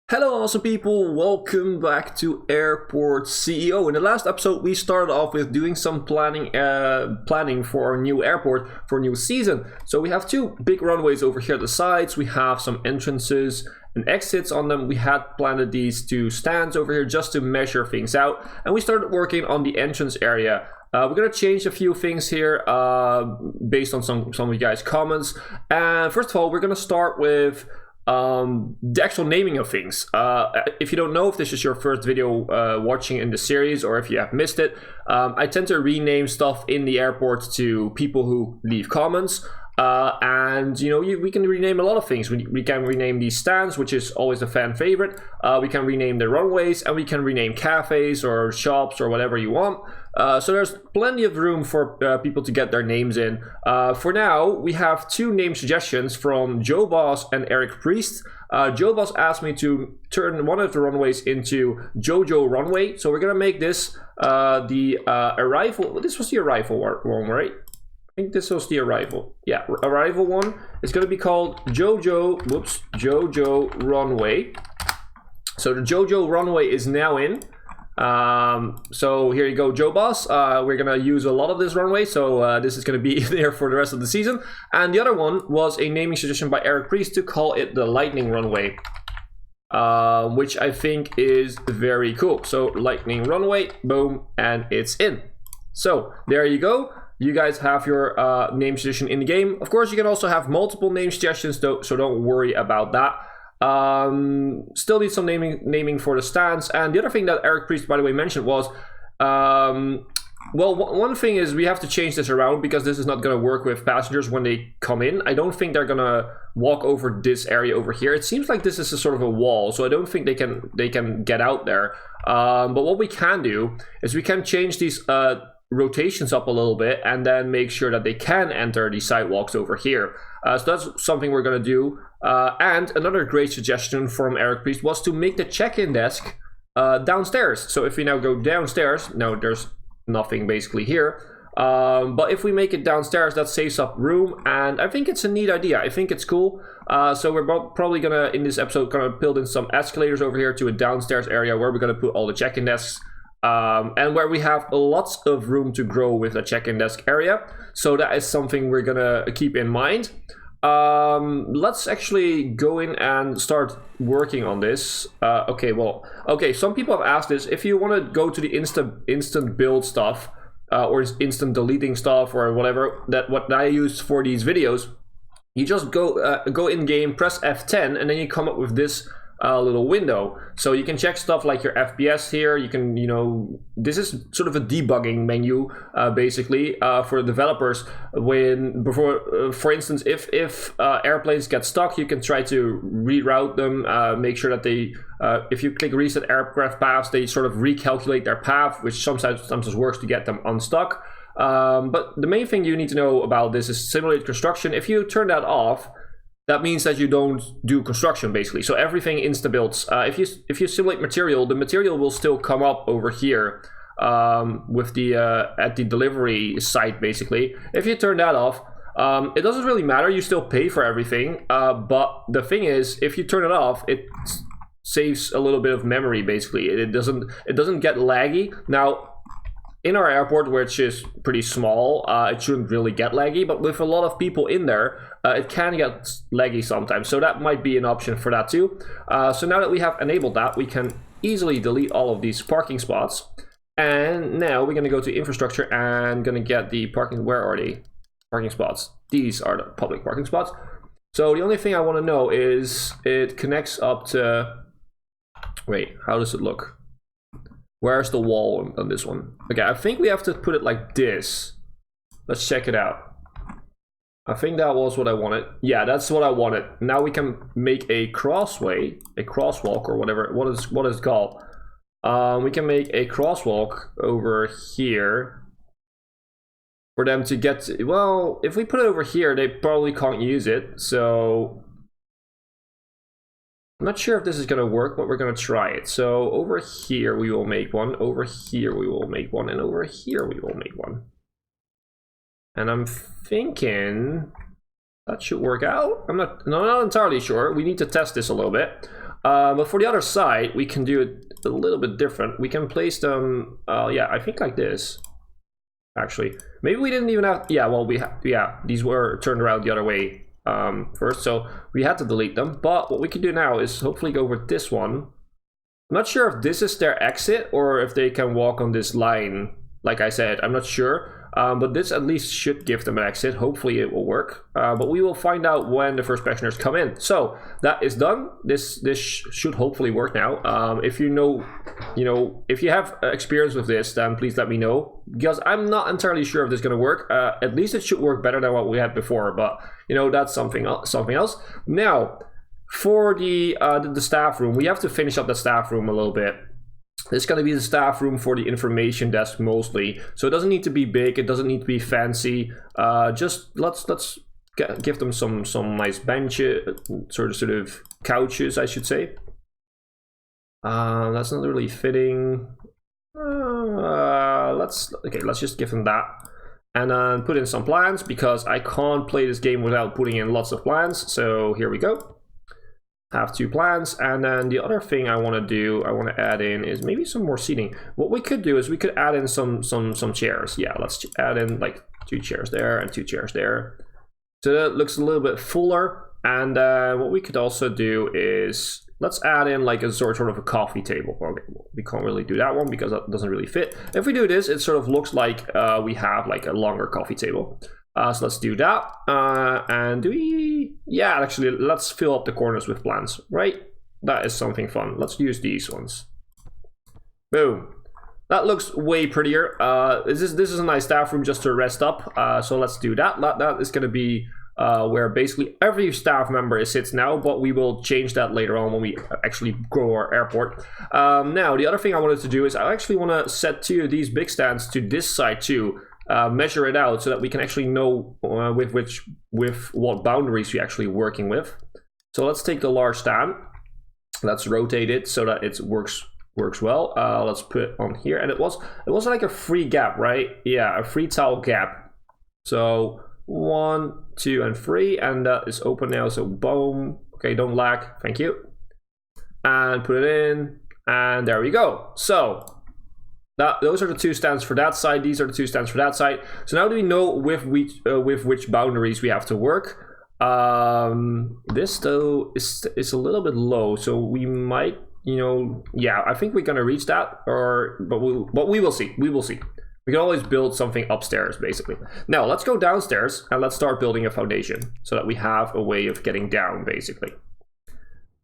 Hello awesome people, welcome back to Airport CEO. In the last episode we started off with doing some planning for our new airport for a new season. So we have two big runways over here at the sides, we have some entrances and exits on them. We had planted these two stands over here just to measure things out, and we started working on the entrance area. We're gonna change a few things here based on some of you guys' comments. And first of all, we're gonna start with the actual naming of things. If you don't know, if this is your first video watching in the series, or if you have missed it, I tend to rename stuff in the airport to people who leave comments. And you know, we can rename a lot of things. We can rename these stands, which is always a fan favorite. We can rename the runways, and we can rename cafes or shops or whatever you want. So there's plenty of room for people to get their names in. For now, we have two name suggestions from Joe Boss and Eric Priest. Joe Boss asked me to turn one of the runways into JoJo Runway. So we're gonna make this the arrival. This was the arrival one, right? I think this was the arrival. Yeah, arrival one. It's going to be called JoJo Runway. So the JoJo Runway is now in. So here you go, Joe Boss. We're going to use a lot of this runway, so this is going to be there for the rest of the season. And the other one was a naming suggestion by Eric Priest to call it the Lightning Runway, which I think is very cool. So Lightning Runway, boom, and it's in. So there you go. You guys have your name suggestion in the game. Of course, you can also have multiple name suggestions, though, so don't worry about that. Still need some naming for the stands. And the other thing that Eric Priest, by the way, mentioned was, well, one thing is we have to change this around because this is not going to work with passengers when they come in. I don't think they're going to walk over this area over here. It seems like this is a sort of a wall, so I don't think they can get out there. But what we can do is we can change these rotations up a little bit and then make sure that they can enter the sidewalks over here. So that's something we're going to do. And another great suggestion from Eric Priest was to make the check-in desk downstairs. So if we now go downstairs, now there's nothing basically here. But if we make it downstairs, that saves up room, and I think it's a neat idea. I think it's cool. So we're probably gonna, in this episode, gonna build in some escalators over here to a downstairs area where we're gonna put all the check-in desks. And where we have lots of room to grow with the check-in desk area. So that is something we're gonna keep in mind. Let's actually go in and start working on this. Okay, some people have asked this. If you want to go to the instant build stuff, or instant deleting stuff, or whatever, what I use for these videos, you just go in game, press F10, and then you come up with this little window. So you can check stuff like your FPS here. You can, this is sort of a debugging menu, basically, for developers. For instance, if airplanes get stuck, you can try to reroute them, make sure that they, if you click reset aircraft paths, they sort of recalculate their path, which sometimes works to get them unstuck. But the main thing you need to know about this is simulate construction. If you turn that off, that means that you don't do construction, basically. So everything insta-builds. If you simulate material, the material will still come up over here with the at the delivery site, basically. If you turn that off, it doesn't really matter. You still pay for everything. But the thing is, if you turn it off, it saves a little bit of memory, basically. It doesn't get laggy. Now, in our airport, which is pretty small, it shouldn't really get laggy, but with a lot of people in there, it can get laggy sometimes. So that might be an option for that too. So now that we have enabled that, we can easily delete all of these parking spots. And now we're gonna go to infrastructure and gonna get the parking. Where are they? Parking spots. These are the public parking spots. So the only thing I wanna know is it connects up to, wait, how does it look? Where's the wall on this one? Okay, I think we have to put it like this. Let's check it out. I think that was what I wanted. Yeah, that's what I wanted. Now we can make a crossway, a crosswalk, or whatever. What is it called? We can make a crosswalk over here for them to get to, well, if we put it over here, they probably can't use it. So I'm not sure if this is going to work, but we're going to try it. So over here we will make one, over here we will make one, and over here we will make one. And I'm thinking that should work out. I'm not entirely sure. We need to test this a little bit. But for the other side, we can do it a little bit different. We can place them, yeah, I think like this. Actually, maybe we didn't even have, yeah, well, these were turned around the other way first, so we had to delete them. But what we can do now is hopefully go with this one. I'm not sure if this is their exit or if they can walk on this line. Like I said, I'm not sure. But this at least should give them an exit. Hopefully it will work. But we will find out when the first passengers come in. So that is done. This should hopefully work now. If you know, if you have experience with this, then please let me know, because I'm not entirely sure if this is going to work. At least it should work better than what we had before. But that's something else. Now, for the staff room, we have to finish up the staff room a little bit. This is going to be the staff room for the information desk mostly. So it doesn't need to be big. It doesn't need to be fancy. Just let's give them some nice benches, sort of couches, I should say. That's not really fitting. Let's just give them that. And then put in some plans, because I can't play this game without putting in lots of plans. So here we go. Have 2 plans, and then the other thing I want to add in is maybe some more seating. What we could do is we could add in some chairs. Yeah, let's add in like 2 chairs there and 2 chairs there, so that looks a little bit fuller. And what we could also do is let's add in like a sort of a coffee table. Okay, we can't really do that one because that doesn't really fit. If we do this, it sort of looks like we have like a longer coffee table. So let's do that. And yeah, actually, let's fill up the corners with plants, right? That is something fun. Let's use these ones. Boom. That looks way prettier. This is a nice staff room just to rest up. So let's do that. That is going to be where basically every staff member sits now, but we will change that later on when we actually grow our airport. Now, the other thing I wanted to do is I actually want to set 2 of these big stands to this side too. Measure it out so that we can actually know with what boundaries we're actually working with. So let's take the large stand. Let's rotate it so that it works well. Let's put it on here, and it was like a free gap, right? Yeah, a free tile gap. So 1, 2, and 3, and that is open now. So boom. Okay, don't lag. Thank you. And put it in, and there we go. So those are the 2 stands for that side. These are the 2 stands for that side. So now do we know with which boundaries we have to work? This though is a little bit low, so we might, yeah, I think we're gonna reach that, but we will see. We will see. We can always build something upstairs, basically. Now let's go downstairs and let's start building a foundation so that we have a way of getting down, basically.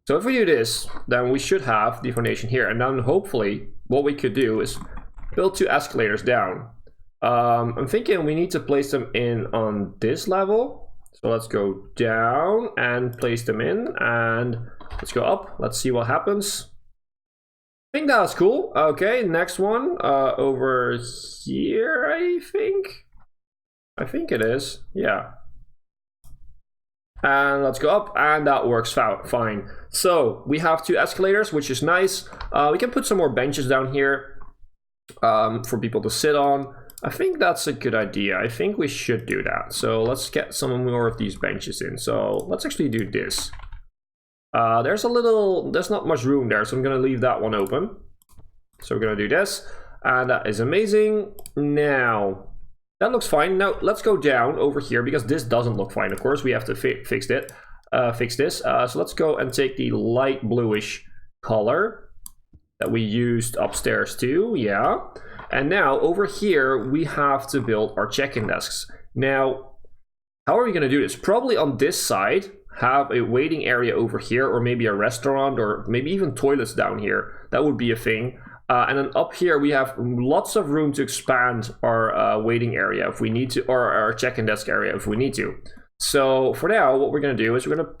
So if we do this, then we should have the foundation here, and then hopefully what we could do is build 2 escalators down. I'm thinking we need to place them in on this level. So let's go down and place them in, and let's go up. Let's see what happens. I think that was cool. Okay, next one over here, I think it is. Yeah. And let's go up, and that works fine. So we have 2 escalators, which is nice. We can put some more benches down here for people to sit on. I think that's a good idea. I think we should do that. So let's get some more of these benches in. So let's actually do this. There's not much room there, so I'm gonna leave that one open. So we're gonna do this, and that is amazing. Now, that looks fine. Now let's go down over here, because this doesn't look fine. Of course, we have to fix this. So let's go and take the light bluish color that we used upstairs too, yeah. And now over here, we have to build our check-in desks. Now, how are we gonna do this? Probably on this side, have a waiting area over here, or maybe a restaurant, or maybe even toilets down here. That would be a thing. And then up here, we have lots of room to expand our waiting area if we need to, or our check-in desk area if we need to. So for now, what we're gonna do is we're gonna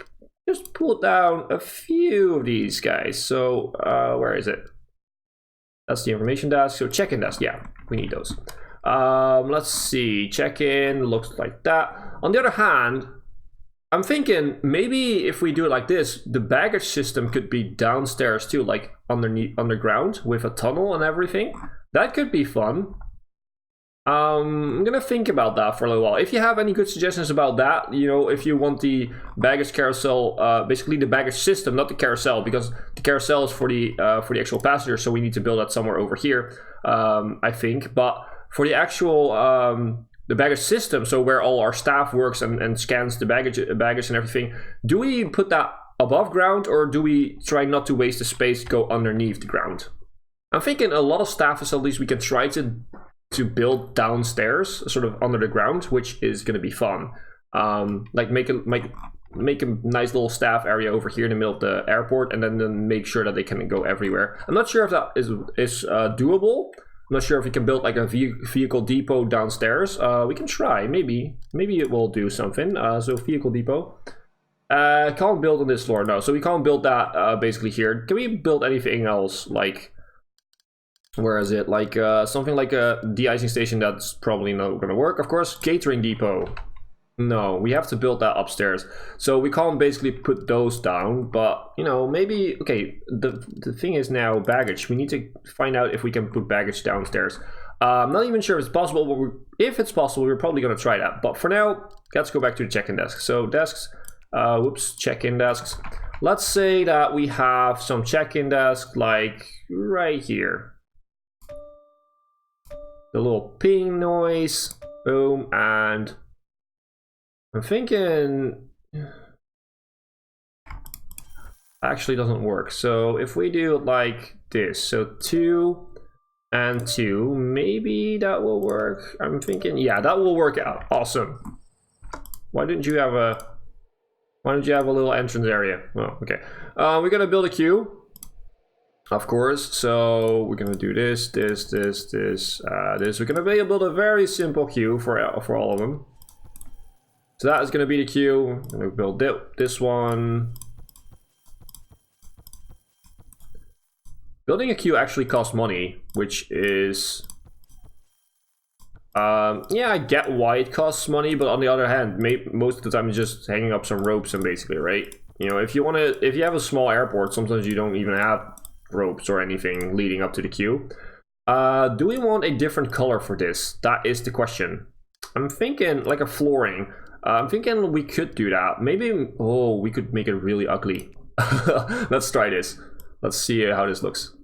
just pull down a few of these guys. So where is it? That's the information desk. So check-in desk, yeah, we need those. Let's see, check-in looks like that. On the other hand, I'm thinking maybe if we do it like this, the baggage system could be downstairs too, like underground with a tunnel and everything. That could be fun. I'm gonna think about that for a little while. If you have any good suggestions about that, you know, if you want the baggage carousel, basically the baggage system, not the carousel, because the carousel is for the actual passengers, so we need to build that somewhere over here, I think. But for the actual the baggage system, so where all our staff works and scans the baggage and everything, do we put that above ground, or do we try not to waste the space, go underneath the ground? I'm thinking a lot of staff facilities we can try to build downstairs, sort of under the ground, which is going to be fun. Like make a nice little staff area over here in the middle of the airport, and then make sure that they can go everywhere. I'm not sure if that is doable. I'm not sure if we can build like a vehicle depot downstairs. We can try, maybe it will do something. So vehicle depot. Can't build on this floor, no. So we can't build that basically here. Can we build anything else? Like, where is it? Like something like a de-icing station. That's probably not going to work. Of course, catering depot. No, we have to build that upstairs. So we can't basically put those down. But, you know, maybe... Okay, the thing is now baggage. We need to find out if we can put baggage downstairs. I'm not even sure if it's possible. But if it's possible, we're probably going to try that. But for now, let's go back to the check-in desk. So desks... whoops, check-in desks. Let's say that we have some check-in desk like right here. The little ping noise, boom, and I'm thinking actually doesn't work. So if we do it like this, so 2 and 2, maybe that will work. I'm thinking, yeah, that will work out. Awesome. Why didn't you have a little entrance area? Well, okay. We're gonna build a queue. Of course, so we're gonna do this. We're gonna build a very simple queue for all of them. So that is gonna be the queue. I'm gonna build this one. Building a queue actually costs money, which is yeah, I get why it costs money, but on the other hand, most of the time it's just hanging up some ropes and basically, right? You know, if you have a small airport, sometimes you don't even have ropes or anything leading up to the queue. Do we want a different color for this? That is the question. I'm thinking like a flooring. I'm thinking we could do that. Maybe, oh, we could make it really ugly. Let's try this. Let's see how this looks.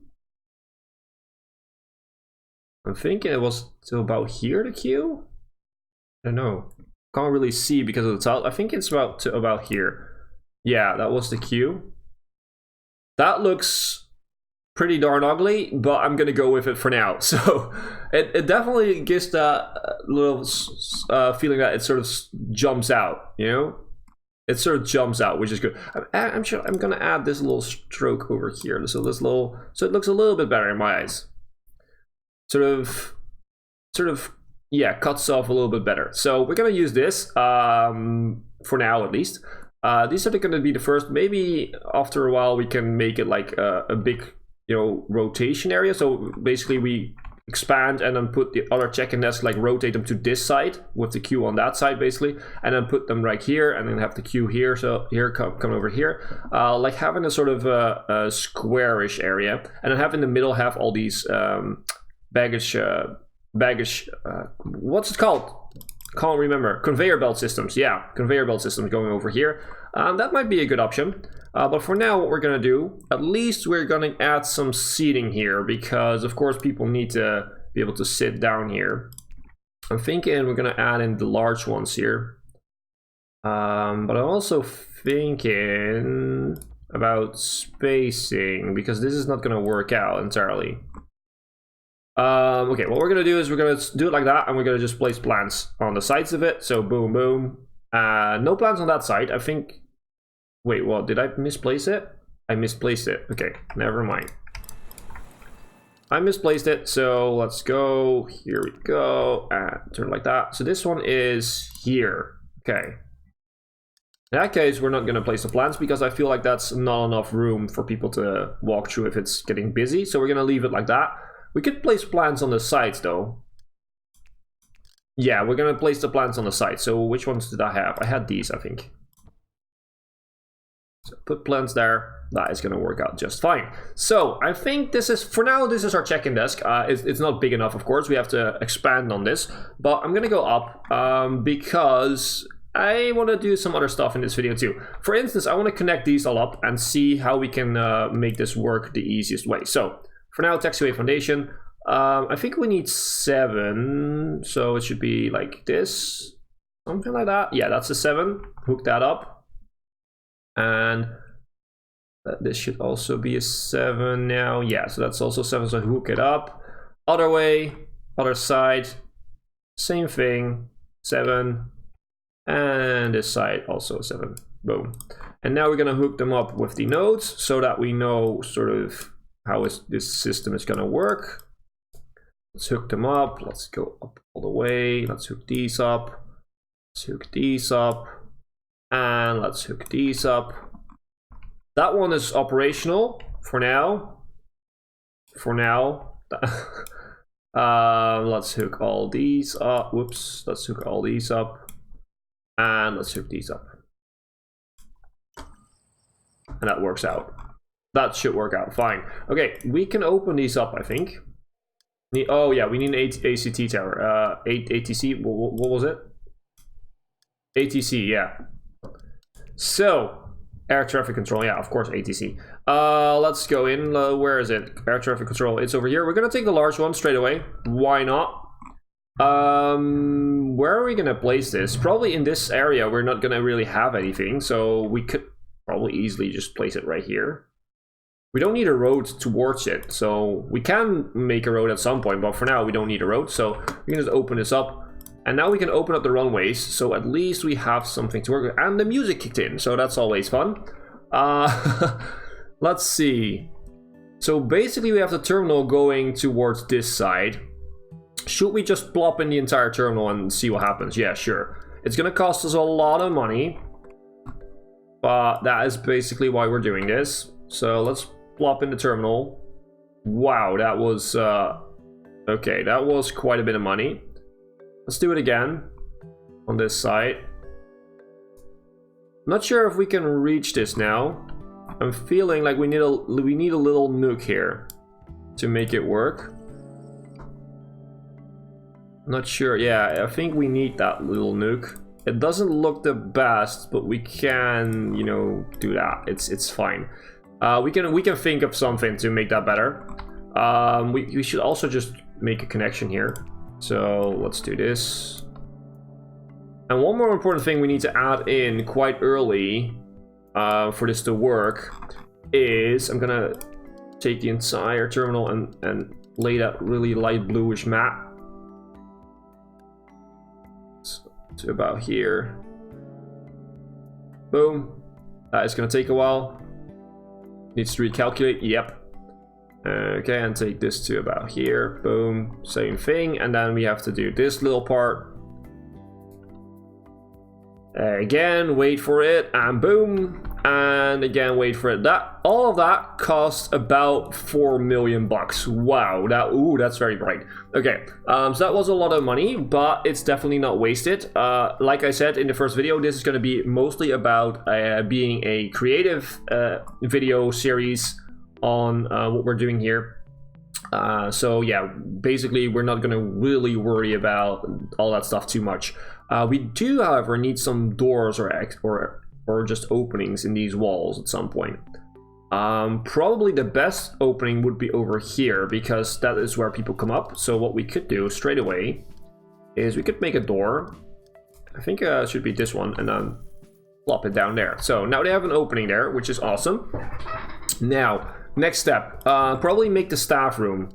I'm thinking it was to about here, the queue? I don't know. Can't really see because of the tile. I think it's about here. Yeah, that was the queue. That looks pretty darn ugly, but I'm gonna go with it for now. So it definitely gives that little feeling that it sort of jumps out, you know? It sort of jumps out, which is good. I'm sure I'm gonna add this little stroke over here. So so it looks a little bit better in my eyes. Sort of, yeah, cuts off a little bit better. So we're gonna use this for now, at least. These are going to be the first. Maybe after a while we can make it like a big, you know, rotation area. So basically we expand and then put the other check-in desk, like rotate them to this side with the queue on that side basically, and then put them right here and then have the queue here. So here, come over here, like having a sort of a squarish area, and then have in the middle have all these baggage, what's it called? Can't remember. Conveyor belt systems. Yeah, conveyor belt systems going over here. That might be a good option. But for now, what we're going to do, at least we're going to add some seating here, because of course people need to be able to sit down here. I'm thinking we're going to add in the large ones here. But I'm also thinking about spacing, because this is not going to work out entirely. Okay, what we're gonna do is we're gonna do it like that, and we're gonna just place plants on the sides of it. So boom, boom. No plants on that side. I think. Wait, what? Did I misplace it? I misplaced it. Okay, never mind. I misplaced it. So let's go. Here we go. Turn it like that. So this one is here. Okay. In that case, we're not gonna place the plants because I feel like that's not enough room for people to walk through if it's getting busy. So we're gonna leave it like that. We could place plants on the sides though. Yeah, we're gonna place the plants on the side. So which ones did I have? I had these, I think. So put plants there. That is going to work out just fine. So I think this is, for now, this is our check-in desk. It's not big enough, of course. We have to expand on this. But I'm going to go up because I want to do some other stuff in this video too. For instance, I want to connect these all up and see how we can make this work the easiest way. So for now, taxiway foundation. I think we need 7. So it should be like this. Something like that. Yeah, that's a 7. Hook that up. And this should also be a 7 now. Yeah, so that's also 7, so hook it up. Other way, other side, same thing, 7. And this side also 7. Boom. And now we're gonna hook them up with the nodes so that we know sort of how this system is gonna work. Let's hook them up. Let's go up all the way. Let's hook these up. Let's hook these up. And let's hook these up. That one is operational for now. For now. Let's hook all these up. Whoops. Let's hook all these up. And let's hook these up. And that works out. That should work out fine. Okay, we can open these up, I think. Oh yeah, we need an ACT tower. ATC, what was it? ATC, yeah. So, air traffic control, yeah, of course, ATC. Let's go in, where is it? Air traffic control, it's over here. We're gonna take the large one straight away. Why not? Where are we gonna place this? Probably in this area, we're not gonna really have anything, so we could probably easily just place it right here. We don't need a road towards it, so we can make a road at some point, but for now, we don't need a road, so we can just open this up. And now we can open up the runways, so at least we have something to work with. And the music kicked in, so that's always fun. Let's see. So basically we have the terminal going towards this side. Should we just plop in the entire terminal and see what happens? Yeah, sure. It's gonna cost us a lot of money, but that is basically why we're doing this. So let's plop in the terminal. Wow, that was... okay, that was quite a bit of money. Let's do it again on this side. Not sure if we can reach this now. I'm feeling like we need a little nuke here to make it work. Not sure. Yeah, I think we need that little nuke. It doesn't look the best, but we can, you know, do that. It's fine. We can think of something to make that better. We should also just make a connection here. So let's do this. And one more important thing we need to add in quite early for this to work is I'm gonna take the entire terminal and lay that really light bluish mat to about here. Boom. That is gonna take a while. Needs to recalculate. Yep. Okay, and take this to about here. Boom, same thing. And then we have to do this little part. Again, wait for it, and boom. And again, wait for it. All of that cost about 4 million bucks. Wow, that's very bright. Okay, so that was a lot of money, but it's definitely not wasted. Like I said in the first video, this is going to be mostly about being a creative video series on what we're doing here. So yeah, basically we're not going to really worry about all that stuff too much. We do, however, need some doors or just openings in these walls at some point. Probably the best opening would be over here because that is where people come up. So what we could do straight away is we could make a door. I think it should be this one, and then plop it down there. So now they have an opening there, which is awesome. Now, next step, probably make the staff room.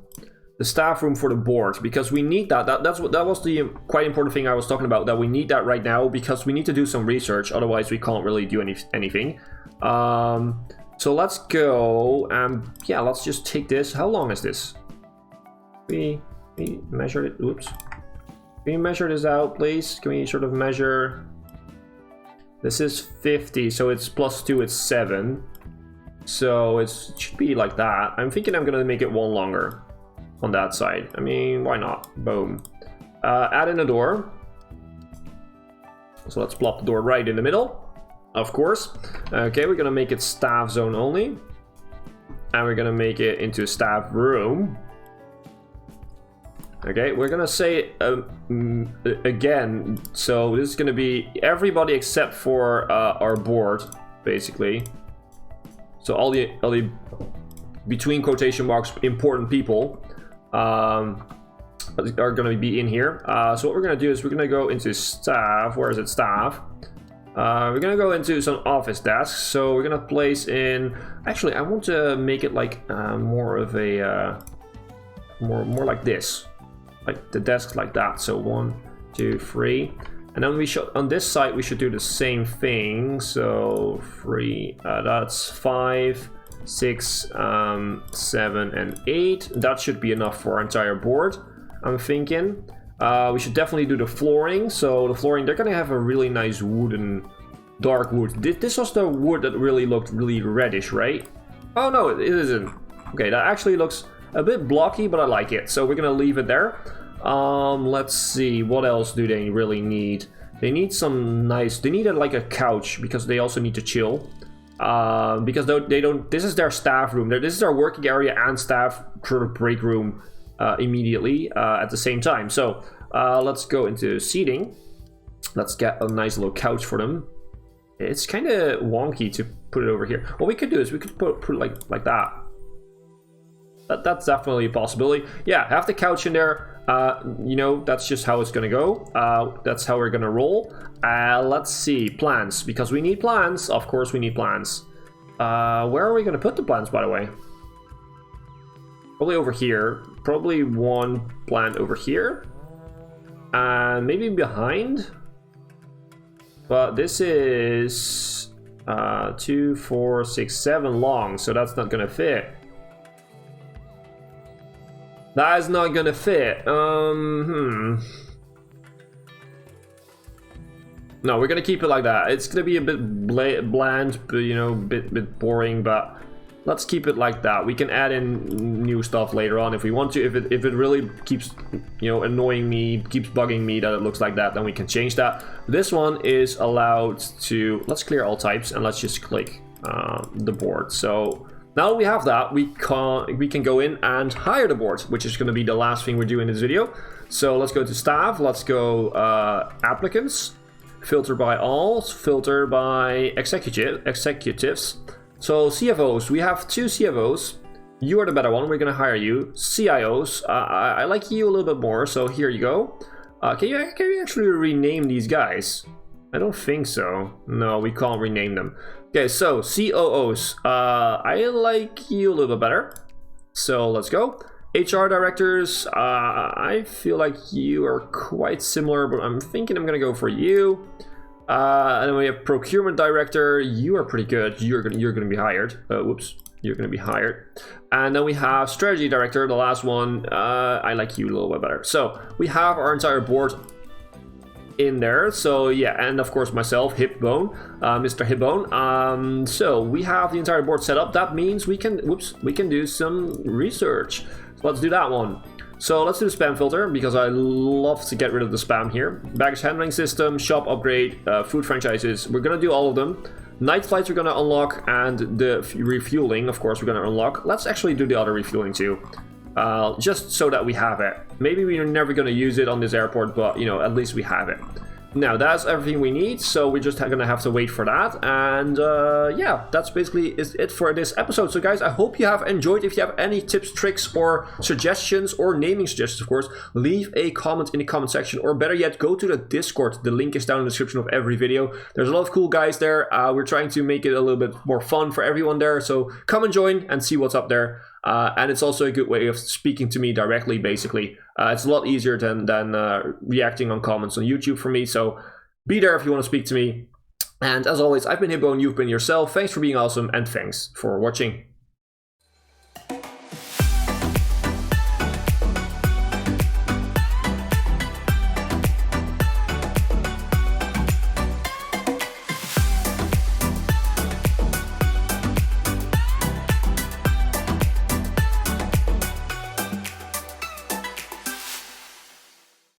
The staff room for the board, because we need that. That was the quite important thing I was talking about, that we need that right now because we need to do some research, otherwise we can't really do anything. So let's go, and yeah, let's just take this. How long is this? We measured it. Oops. Can we measure this out, please? Can we sort of measure? This is 50, so it's +2, it's 7. So it should be like that. I'm thinking I'm gonna make it one longer on that side. I mean, why not? Boom. Add in a door. So let's plop the door right in the middle. of course. Okay, we're gonna make it staff zone only. And we're gonna make it into a staff room. Okay, we're gonna say again, so this is gonna be everybody except for our board, basically. So all the between quotation marks important people are gonna be in here. So what we're gonna do is we're gonna go into staff. Where is it? Staff. We're gonna go into some office desks. So we're gonna place in. Actually, I want to make it like more of a more like this. Like the desks like that. So 1, 2, 3, and then we should on this side we should do the same thing. So 3, that's 5, 6, 7, and 8. That should be enough for our entire board. I'm thinking we should definitely do the flooring. So the flooring, they're gonna have a really nice wooden, dark wood. This was the wood that really looked really reddish, right? Oh no, it isn't. Okay, that actually looks a bit blocky, but I like it. So we're gonna leave it there. Let's see, what else do they really need? They need some nice, they need like a couch because they also need to chill. Because they don't, this is their staff room. This is their working area and staff sort of break room immediately at the same time. So let's go into seating. Let's get a nice little couch for them. It's kind of wonky to put it over here. What we could do is we could put it like that. That's definitely a possibility. Yeah, have the couch in there. You know, that's just how it's gonna go. That's how we're gonna roll. Let's see, plans, because we need plans. Of course we need plans. Where are we gonna put the plans, by the way? Probably over here. Probably one plant over here. And maybe behind. But this is 2, 4, 6, 7 long, so that's not gonna fit. That is not gonna fit. No, we're gonna keep it like that. It's gonna be a bit bland, but you know, bit boring. But let's keep it like that. We can add in new stuff later on if we want to. If it really keeps, you know, annoying me, keeps bugging me that it looks like that, then we can change that. This one is allowed to. Let's clear all types and let's just click the board. So. Now that we have that, we can go in and hire the board, which is going to be the last thing we do in this video. So let's go to staff, let's go applicants, filter by all, filter by executives. So CFOs, we have 2 CFOs. You are the better one, we're going to hire you. CIOs, I like you a little bit more, so here you go. Can you actually rename these guys? I don't think so. No, we can't rename them. Okay, so COOs. I like you a little bit better. So let's go. HR directors. I feel like you are quite similar, but I'm thinking I'm gonna go for you. And then we have procurement director. You are pretty good. You're gonna be hired. Whoops. You're gonna be hired. And then we have strategy director, the last one. I like you a little bit better. So we have our entire board in there. So yeah, and of course myself, Hipbone, Mr. Hipbone. So we have the entire board set up. That means we can do some research. So let's do that one. So let's do the spam filter because I love to get rid of the spam here. Baggage handling system, shop upgrade, food franchises. We're gonna do all of them. Night flights we're gonna unlock, and the refueling, of course, we're gonna unlock. Let's actually do the other refueling too. Just so that we have it. Maybe we're never going to use it on this airport, but, you know, at least we have it. Now, that's everything we need, so we're just going to have to wait for that. And, yeah, that's basically it for this episode. So, guys, I hope you have enjoyed. If you have any tips, tricks, or suggestions, or naming suggestions, of course, leave a comment in the comment section. Or better yet, go to the Discord. The link is down in the description of every video. There's a lot of cool guys there. We're trying to make it a little bit more fun for everyone there. So, come and join and see what's up there. And it's also a good way of speaking to me directly, basically. It's a lot easier than reacting on comments on YouTube for me. So be there if you want to speak to me. And as always, I've been Hipbone, you've been yourself. Thanks for being awesome, and thanks for watching.